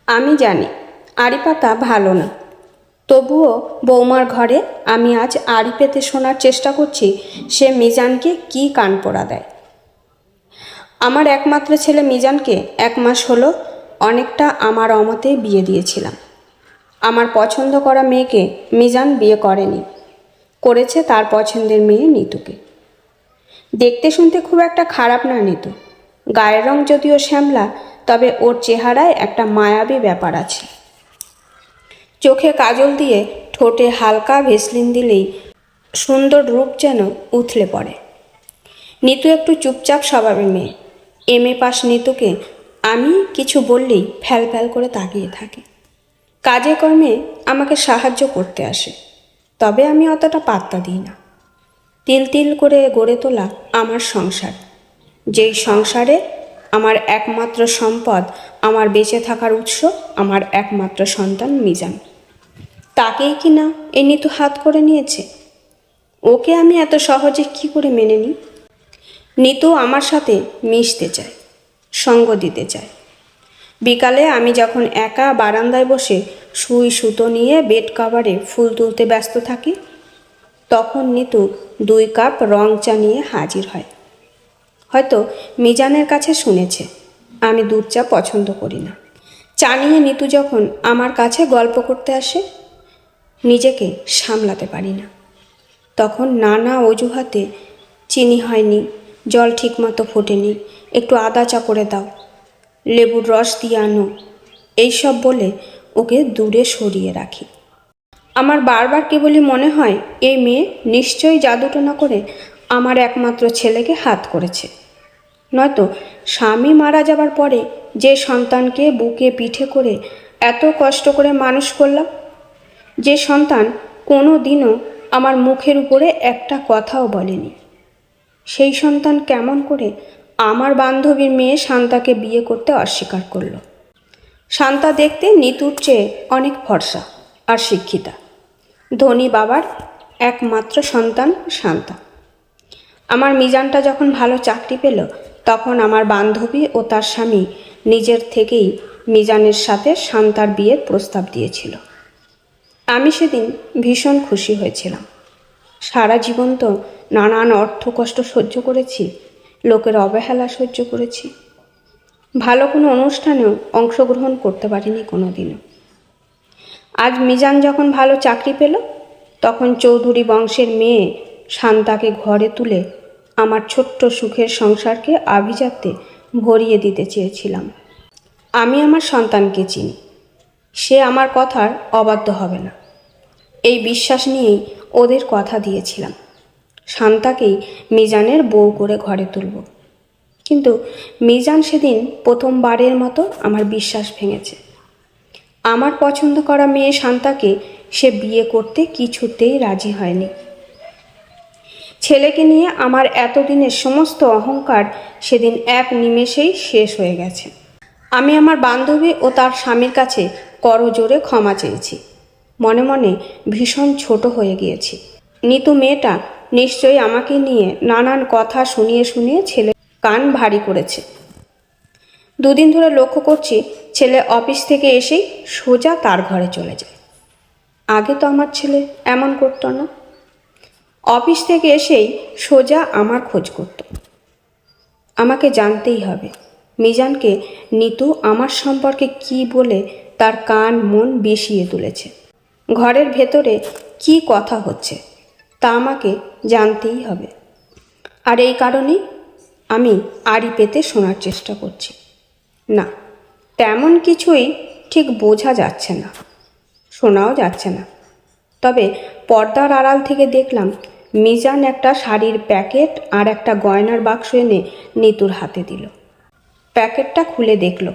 আমি জানি আড়ি পাতা ভালো না, তবুও বৌমার ঘরে আমি আজ আড়ি পেতে শোনার চেষ্টা করছি সে মিজানকে কি কান পোড়া দেয়। আমার একমাত্র ছেলে মিজানকে 1 মাস হলো অনেকটা আমার অমতেই বিয়ে দিয়েছিলাম। আমার পছন্দ করা মেয়েকে মিজান বিয়ে করেনি, করেছে তার পছন্দের মেয়ে নিতুকে। দেখতে শুনতে খুব একটা খারাপ না নিতু, গায়ের রং যদিও শ্যামলা, তবে ওর চেহারায় একটা মায়াবী ব্যাপার আছে। চোখে কাজল দিয়ে ঠোঁটে হালকা ভেসলিন দিলেই সুন্দর রূপ যেন উথলে পড়ে। নিতু একটু চুপচাপ স্বভাবের মেয়ে। MA পাস নিতুকে আমি কিছু বললেই ফ্যাল ফ্যাল করে তাকিয়ে থাকে। কাজে কর্মে আমাকে সাহায্য করতে আসে, তবে আমি অতটা পাত্তা দিই না। তিল তিল করে গড়ে তোলা আমার সংসার, যেই সংসারে আমার একমাত্র সম্পদ, আমার বেঁচে থাকার উৎস, আমার একমাত্র সন্তান মিজান, তাকেই কি না এই নিতু হাত করে নিয়েছে। ওকে আমি এত সহজে কি করে মেনে নিই? নিতু আমার সাথে মিশতে চায়, সঙ্গ দিতে চায়। বিকালে আমি যখন একা বারান্দায় বসে সুই সুতো নিয়ে বেড কভারে ফুল তুলতে ব্যস্ত থাকি, তখন নিতু 2 কাপ রং চা নিয়ে হাজির হয়। হয়তো মিজানের কাছে শুনেছে আমি দুধ চা পছন্দ করি না। চা নিয়ে নিতু যখন আমার কাছে গল্প করতে আসে, নিজেকে সামলাতে পারি না। তখন নানা অজুহাতে, চিনি হয়নি, জল ঠিকমতো ফোটেনি, একটু আদা চা করে দাও, লেবুর রস দিয়ে আনো, এইসব বলে ওকে দূরে সরিয়ে রাখি। আমার বারবার কেবলই মনে হয় এই মেয়ে নিশ্চয়ই জাদুটোনা করে আমার একমাত্র ছেলেকে হাত করেছে। নয়তো স্বামী মারা যাবার পরে যে সন্তানকে বুকে পিঠে করে এত কষ্ট করে মানুষ করলাম, যে সন্তান কোনো দিনও আমার মুখের উপরে একটা কথাও বলেনি, সেই সন্তান কেমন করে আমার বান্ধবীর মেয়ে শান্তাকে বিয়ে করতে অস্বীকার করলো। শান্তা দেখতে নিতুর চেয়ে অনেক ফর্সা আর শিক্ষিতা। ধনী বাবার একমাত্র সন্তান শান্তা। আমার মিজানটা যখন ভালো চাকরি পেল, তখন আমার বান্ধবী ও তার স্বামী নিজের থেকেই মিজানের সাথে শান্তার বিয়ের প্রস্তাব দিয়েছিল। আমি সেদিন ভীষণ খুশি হয়েছিলাম। সারা জীবন তো নানান অর্থ কষ্ট সহ্য করেছি, লোকের অবহেলা সহ্য করেছি, ভালো কোনো অনুষ্ঠানেও অংশগ্রহণ করতে পারিনি কোনো দিনও। আজ মিজান যখন ভালো চাকরি পেল, তখন চৌধুরী বংশের মেয়ে শান্তাকে ঘরে তুলে আমার ছোট্ট সুখের সংসারকে আভিজাত্যে ভরিয়ে দিতে চেয়েছিলাম। আমি আমার সন্তানকে চিনি, সে আমার কথার অবাধ্য হবে না, এই বিশ্বাস নিয়েই ওদের কথা দিয়েছিলাম শান্তাকেই মিজানের বউ করে ঘরে তুলব। কিন্তু মিজান সেদিন প্রথমবারের মতো আমার বিশ্বাস ভেঙেছে। আমার পছন্দ করা মেয়ে শান্তাকে সে বিয়ে করতে কিছুতেই রাজি হয়নি। ছেলেকে নিয়ে আমার এতদিনের সমস্ত অহংকার সেদিন এক নিমেষেই শেষ হয়ে গেছে। আমি আমার বান্ধবী ও তার স্বামীর কাছে করজোড়ে ক্ষমা চেয়েছি। মনে মনে ভীষণ ছোট হয়ে গিয়েছি। নিতু মেয়েটা নিশ্চয়ই আমাকে নিয়ে নানান কথা শুনিয়ে শুনিয়ে ছেলে কান ভারী করেছে। 2 দিন ধরে লক্ষ্য করছি ছেলে অফিস থেকে এসেই সোজা তার ঘরে চলে যায়। আগে তো আমার ছেলে এমন করতো না। অফিস থেকে এসেই সোজা আমার খোঁজ করত। আমাকে জানতেই হবে মিজানকে নিতু আমার সম্পর্কে কি বলে তার কান মন বিষিয়ে তুলেছে। ঘরের ভেতরে কি কথা হচ্ছে তা আমাকে জানতেই হবে। আর এই কারণেই আমি আড়ি পেতে শোনার চেষ্টা করছি। না, তেমন কিছুই ঠিক বোঝা যাচ্ছে না, শোনাও যাচ্ছে না। তবে পর্দার আড়াল থেকে দেখলাম মিজান একটা শাড়ির প্যাকেট আর একটা গয়নার বাক্স এনে নিতুর হাতে দিল। প্যাকেটটা খুলে দেখল,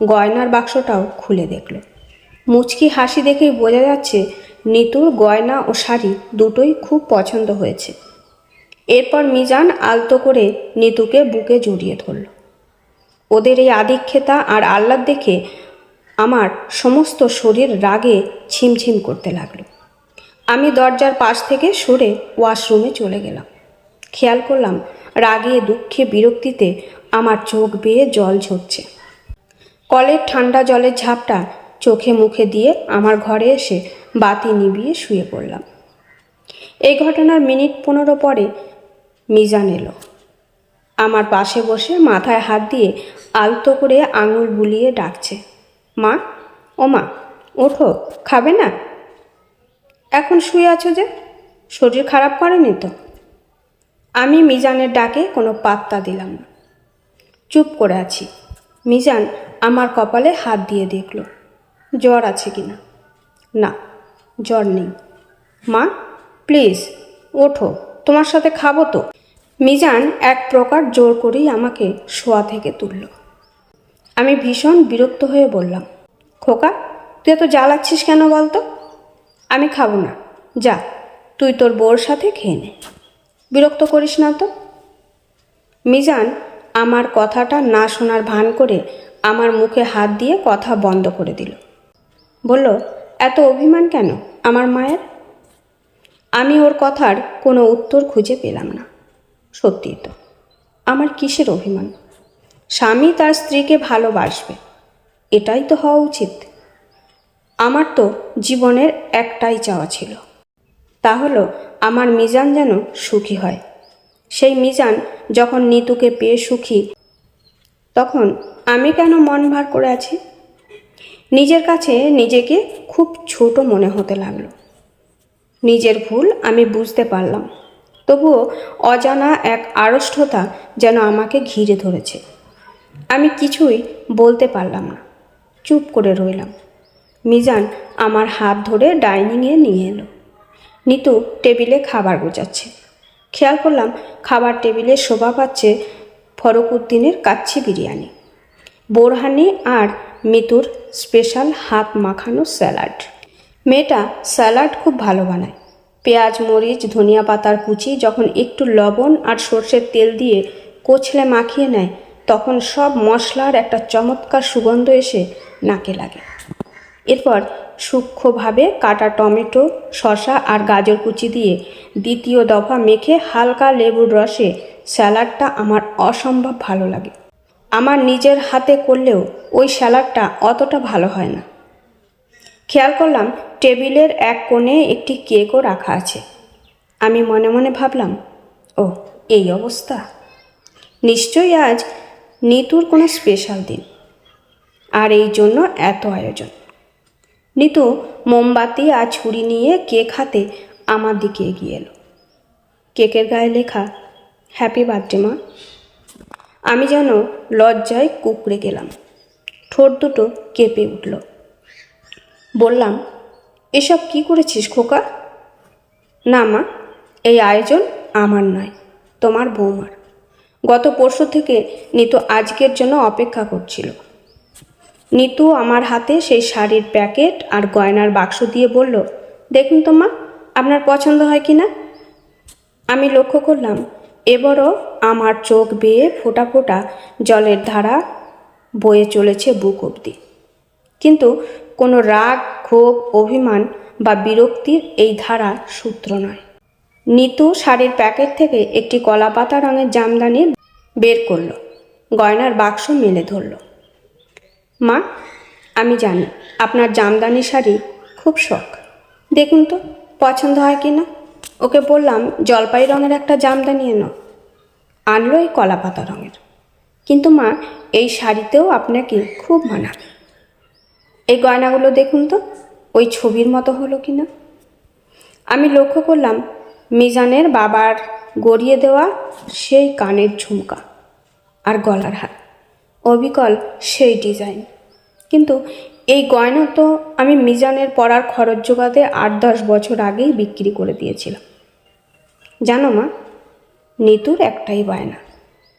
গয়নার বাক্সটাও খুলে দেখল। মুচকি হাসি দেখেই বোঝা যাচ্ছে নিতুর গয়না ও শাড়ি দুটোই খুব পছন্দ হয়েছে। এরপর মিজান আলতো করে নিতুকে বুকে জড়িয়ে ধরল। ওদের এই আদিক্ষেতা আর আহ্লাদ দেখে আমার সমস্ত শরীর রাগে ছিমছিম করতে লাগলো। আমি দরজার পাশ থেকে সরে ওয়াশরুমে চলে গেলাম। খেয়াল করলাম রাগে দুঃখে বিরক্তিতে আমার চোখ বেয়ে জল ঝরছে। কলের ঠান্ডা জলের ঝাপটা চোখে মুখে দিয়ে আমার ঘরে এসে বাতি নিভিয়ে শুয়ে পড়লাম। এই ঘটনার মিনিট 15 পরে মিজান এলো। আমার পাশে বসে মাথায় হাত দিয়ে আলতো করে আঙুল বুলিয়ে ডাকছে, মা, ও মা, ওঠো, খাবে না? এখন শুয়ে আছো যে, শরীর খারাপ করেনি তো? আমি মিজানের ডাকে কোনো পাত্তা দিলাম না, চুপ করে আছি। মিজান আমার কপালে হাত দিয়ে দেখল, জ্বর আছে কিনা। না, জ্বর নেই। মা, প্লিজ ওঠো, তোমার সাথে খাবো তো। মিজান এক প্রকার জোর করেই আমাকে শোয়া থেকে তুলল। আমি ভীষণ বিরক্ত হয়ে বললাম, খোকা, তুই এত জ্বালাচ্ছিস কেন বলতো? আমি খাবো না, যা তুই তোর বউর সাথে খেয়ে নে, বিরক্ত করিস না তো। মিজান আমার কথাটা না শোনার ভান করে আমার মুখে হাত দিয়ে কথা বন্ধ করে দিল। বলল, এত অভিমান কেন আমার মায়ের? আমি ওর কথার কোনো উত্তর খুঁজে পেলাম না। সত্যি তো, আমার কিসের অভিমান? স্বামী তার স্ত্রীকে ভালোবাসবে, এটাই তো হওয়া উচিত। আমার তো জীবনের একটাই চাওয়া ছিল, তা হলো আমার মিজান যেন সুখী হয়। সেই মিজান যখন নিতুকে পেয়ে সুখী, তখন আমি কেন মন ভার করে আছি? নিজের কাছে নিজেকে খুব ছোট মনে হতে লাগলো। নিজের ভুল আমি বুঝতে পারলাম, তবুও অজানা এক আড়ষ্টতা যেন আমাকে ঘিরে ধরেছে। আমি কিছুই বলতে পারলাম না, চুপ করে রইলাম। মিজান আমার হাত ধরে ডাইনিংয়ে নিয়ে এলো। নিতু টেবিলে খাবার গোছাচ্ছে। খেয়াল করলাম খাবার টেবিলে শোভা পাচ্ছে ফরকুদ্দিনের কাচ্চি বিরিয়ানি, বোরহানি আর মিতুর স্পেশাল হাত মাখানো স্যালাড। মেয়েটা স্যালাড খুব ভালো বানায়। পেঁয়াজ, মরিচ, ধনিয়া পাতার কুচি যখন একটু লবণ আর সর্ষের তেল দিয়ে কচলে মাখিয়ে নেয়, তখন সব মশলার একটা চমৎকার সুগন্ধ এসে নাকে লাগে। এরপর সূক্ষ্মভাবে কাটা টমেটো, শসা আর গাজর কুচি দিয়ে দ্বিতীয় দফা মেখে হালকা লেবুর রসে স্যালাডটা আমার অসম্ভব ভালো লাগে। আমার নিজের হাতে করলেও ওই স্যালাডটা অতটা ভালো হয় না। খেয়াল করলাম টেবিলের এক কোণে একটি কেকও রাখা আছে। আমি মনে মনে ভাবলাম, ও এই অবস্থা, নিশ্চয়ই আজ নিতুর কোনো স্পেশাল দিন, আর এই জন্য এত আয়োজন। নিতু মোমবাতি আর ছুরি নিয়ে কেক হাতে আমার দিকে এগিয়ে এলো। কেকের গায়ে লেখা হ্যাপি বার্থডে মা। আমি যেন লজ্জায় কুঁকড়ে গেলাম, ঠোঁট দুটো কেঁপে উঠল। বললাম, এসব কি করেছিস খোকা? না মা, এই আয়োজন আমার নয়, তোমার বৌমার। গত পরশু থেকে নিতু আজকের জন্য অপেক্ষা করছিল। নিতু আমার হাতে সেই শাড়ির প্যাকেট আর গয়নার বাক্স দিয়ে বলল, দেখুন তো মা, আপনার পছন্দ হয় কি না। আমি লক্ষ্য করলাম এবারও আমার চোখ বেয়ে ফোঁটা ফোঁটা জলের ধারা বয়ে চলেছে বুক অবধি, কিন্তু কোনো রাগ, ক্ষোভ, অভিমান বা বিরক্তির এই ধারা সূত্র নয়। নিতু শাড়ির প্যাকেট থেকে একটি কলাপাতা রঙের জামদানি বের করলো, গয়নার বাক্স মেলে ধরল। মা, আমি জানি আপনার জামদানি শাড়ি খুব শখ, দেখুন তো পছন্দ হয় কি না। ওকে বললাম জলপাই রঙের একটা জামদানি এনো, আনলো এই কলাপাতা রঙের। কিন্তু মা, এই শাড়িতেও আপনাকে খুব মানাবে। এই গয়নাগুলো দেখুন তো, ওই ছবির মতো হলো কি না। আমি লক্ষ্য করলাম মিজানের বাবার গড়িয়ে দেওয়া সেই কানের ঝুমকা আর গলার হার, অবিকল সেই ডিজাইন। কিন্তু এই গয়না তো আমি মিজানের পড়ার খরচ জোগাতে 8-10 বছর আগেই বিক্রি করে দিয়েছিলাম। জানো মা, নিতুর একটাই বায়না,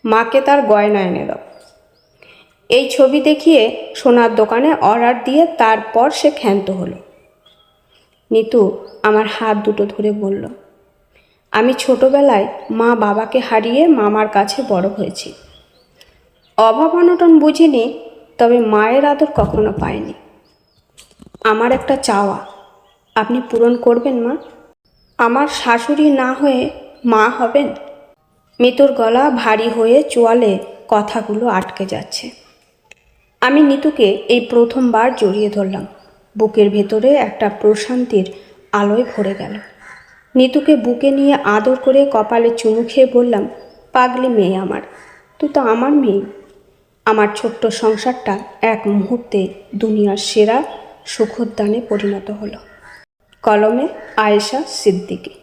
মাকে তার গয়না এনে দাও। এই ছবি দেখিয়ে সোনার দোকানে অর্ডার দিয়ে তারপর সে ক্ষান্ত হলো। নিতু আমার হাত দুটো ধরে বলল, আমি ছোটবেলায় মা বাবাকে হারিয়ে মামার কাছে বড় হয়েছি। অভাব অনটন বুঝিনি, তবে মায়ের আদর কখনো পাইনি। আমার একটা চাওয়া আপনি পূরণ করবেন মা। আমার শাশুড়ি না হয়ে মা হবেন। মিতুর গলা ভারী হয়ে চোয়ালে কথাগুলো আটকে যাচ্ছে। আমি নিতুকে এই প্রথমবার জড়িয়ে ধরলাম। বুকের ভেতরে একটা প্রশান্তির আলোয় ভরে গেল। নিতুকে বুকে নিয়ে আদর করে কপালে চুমু খেয়ে বললাম, পাগলি মেয়ে আমার, তুই তো আমার মেয়ে। আমার ছোট্ট সংসারটা এক মুহূর্তে দুনিয়ার সেরা সুখোদ্যানে পরিণত হলো। কলমে আয়েশা সিদ্দিকী।